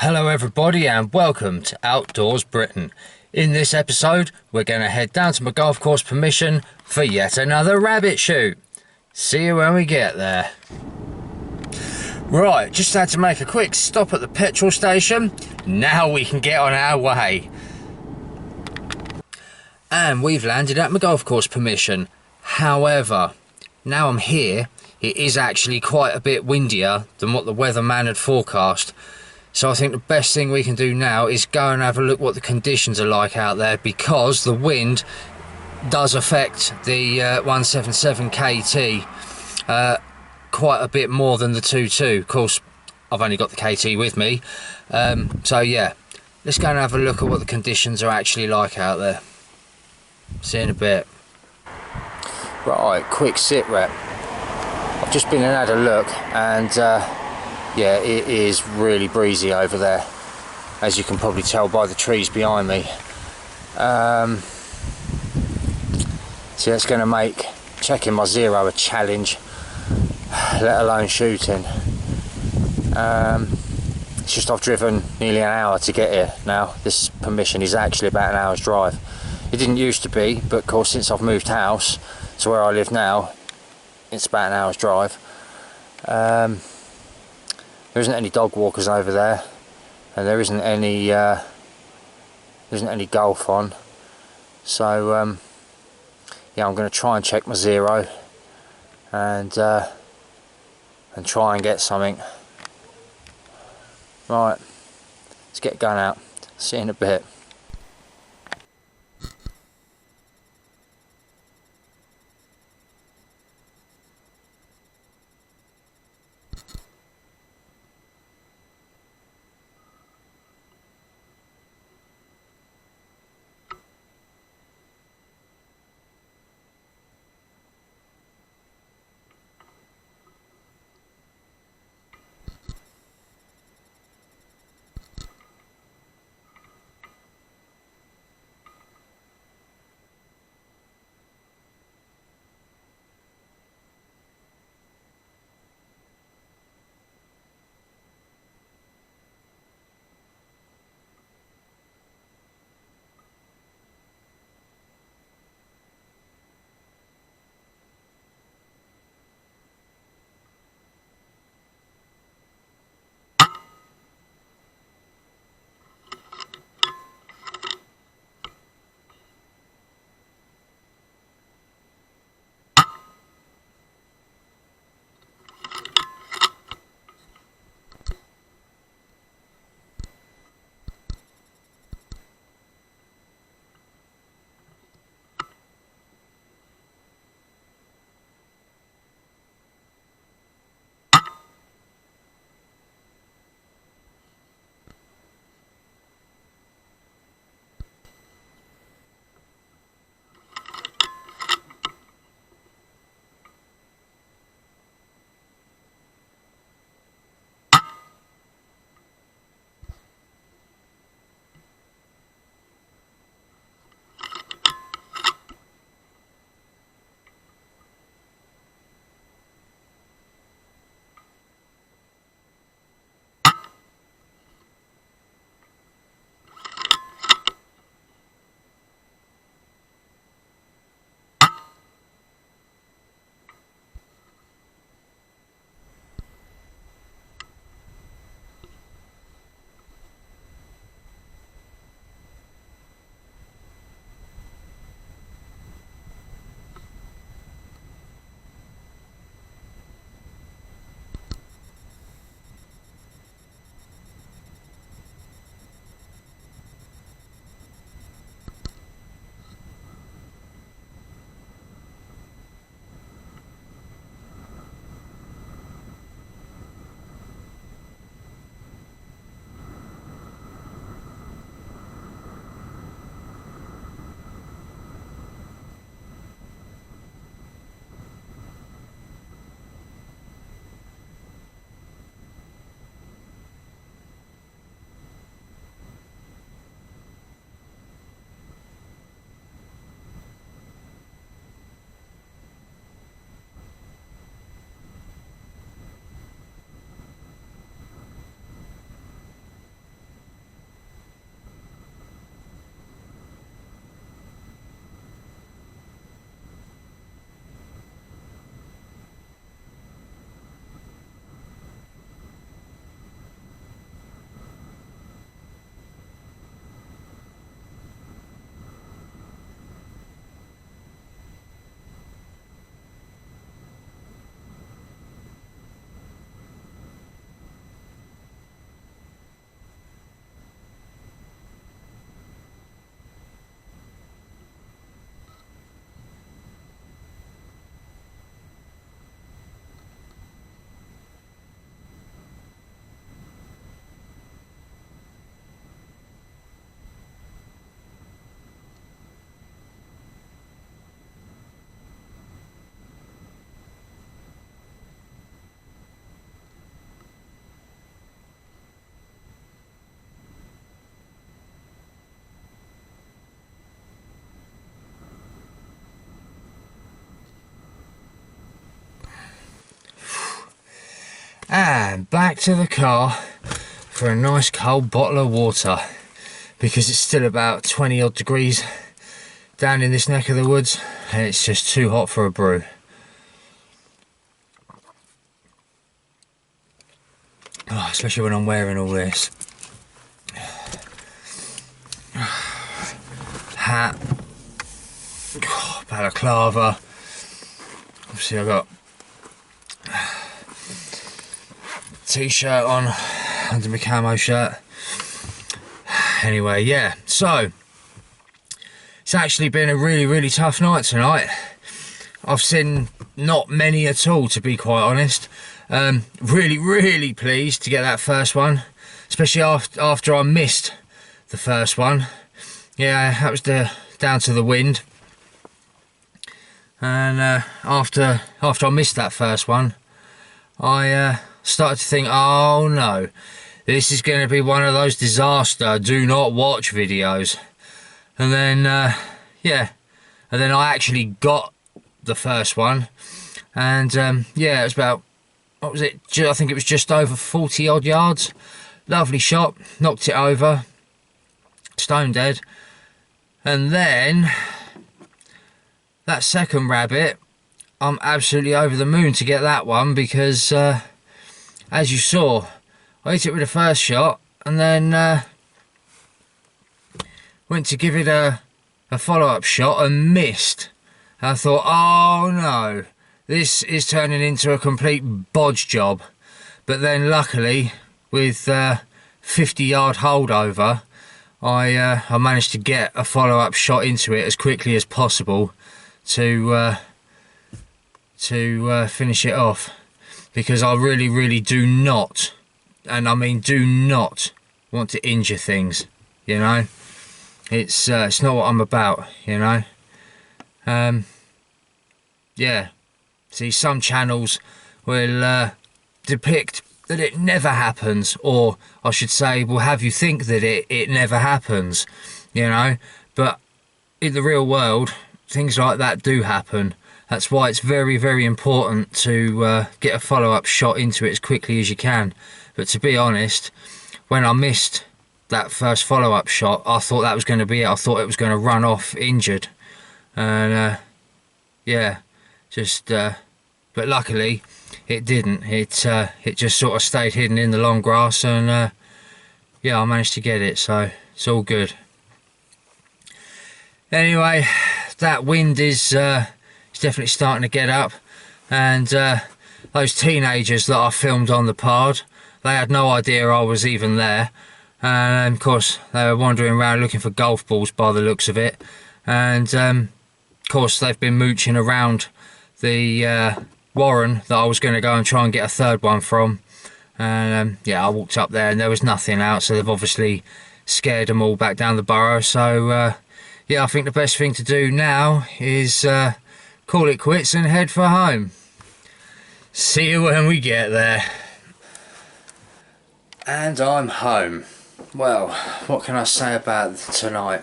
Hello everybody and welcome to Outdoors Britain. In this episode we're going to head down to my golf course permission for yet another rabbit shoot. See you when we get there. Right, just had to make a quick stop at the petrol station. Now we can get on our way. And we've landed at my golf course permission. However, now I'm here, it is actually quite a bit windier than what the weatherman had forecast. So I think the best thing we can do now is go and have a look what the conditions are like out there, because the wind does affect the 177KT quite a bit more than the 22. Of course, I've only got the KT with me. So yeah, let's go and have a look at what the conditions are actually like out there. See you in a bit. Right, quick sit rep. I've just been and had a look and yeah, it is really breezy over there, as you can probably tell by the trees behind me. So that's going to make checking my zero a challenge, let alone shooting. It's just I've driven nearly an hour to get here now. This permission is actually about an hour's drive. It didn't used to be, but of course since I've moved house to where I live now, it's about an hour's drive. There isn't any dog walkers over there, and there isn't any golf on. So yeah, I'm going to try and check my zero and try and get something. Right, let's get going out. See you in a bit. and back to the car for a nice cold bottle of water, because it's still about 20 odd degrees down in this neck of the woods and it's just too hot for a brew. Oh, especially when I'm wearing all this. Hat, balaclava, obviously I've got t-shirt on under my camo shirt. Anyway, yeah, so it's actually been a really tough night tonight. I've seen not many at all, to be quite honest. Really pleased to get that first one, especially after I missed the first one. Yeah, that was down to the wind. And after I missed that first one, I started to think, oh no, this is going to be one of those disaster do not watch videos. And then yeah, and then I actually got the first one, and yeah, it was about, what was it, I think it was just over 40 odd yards. Lovely shot, knocked it over, stone dead. And then that second rabbit, I'm absolutely over the moon to get that one, because as you saw, I hit it with the first shot and then went to give it a follow-up shot and missed. I thought, oh no, this is turning into a complete bodge job. But then luckily, with 50-yard holdover, I managed to get a follow-up shot into it as quickly as possible to finish it off, because I really do not, and I mean do not, want to injure things, you know. It's not what I'm about, you know. Yeah, see, some channels will depict that it never happens, or I should say will have you think that it never happens, you know. But in the real world, things like that do happen. That's why it's very important to get a follow-up shot into it as quickly as you can. But to be honest, when I missed that first follow-up shot, I thought that was going to be it. I thought it was going to run off injured, and yeah, just but luckily it didn't. It just sort of stayed hidden in the long grass, and yeah, I managed to get it, so it's all good. Anyway, that wind is definitely starting to get up, and those teenagers that I filmed on the pod, they had no idea I was even there, and of course they were wandering around looking for golf balls by the looks of it, and of course they've been mooching around the warren that I was going to go and try and get a third one from, and yeah, I walked up there and there was nothing out, so they've obviously scared them all back down the burrow. So yeah, I think the best thing to do now is call it quits and head for home. See you when we get there. And I'm home. Well, what can I say about tonight?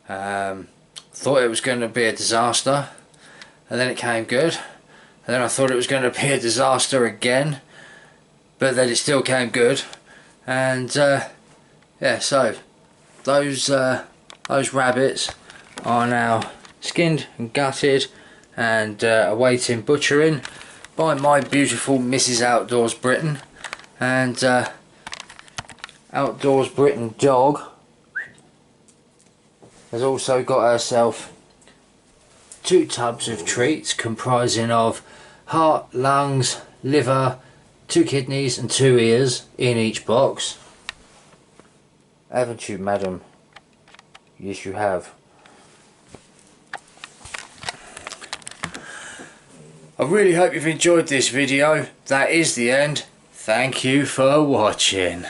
Thought it was going to be a disaster, and then it came good, and then I thought it was going to be a disaster again, but then it still came good. And yeah, so those rabbits are now skinned and gutted and awaiting butchering by my beautiful Mrs. Outdoors Britain. And Outdoors Britain dog has also got herself 2 tubs of treats comprising of heart, lungs, liver, 2 kidneys and 2 ears in each box. Haven't you, madam? Yes, you have. I really hope you've enjoyed this video. That is the end. Thank you for watching.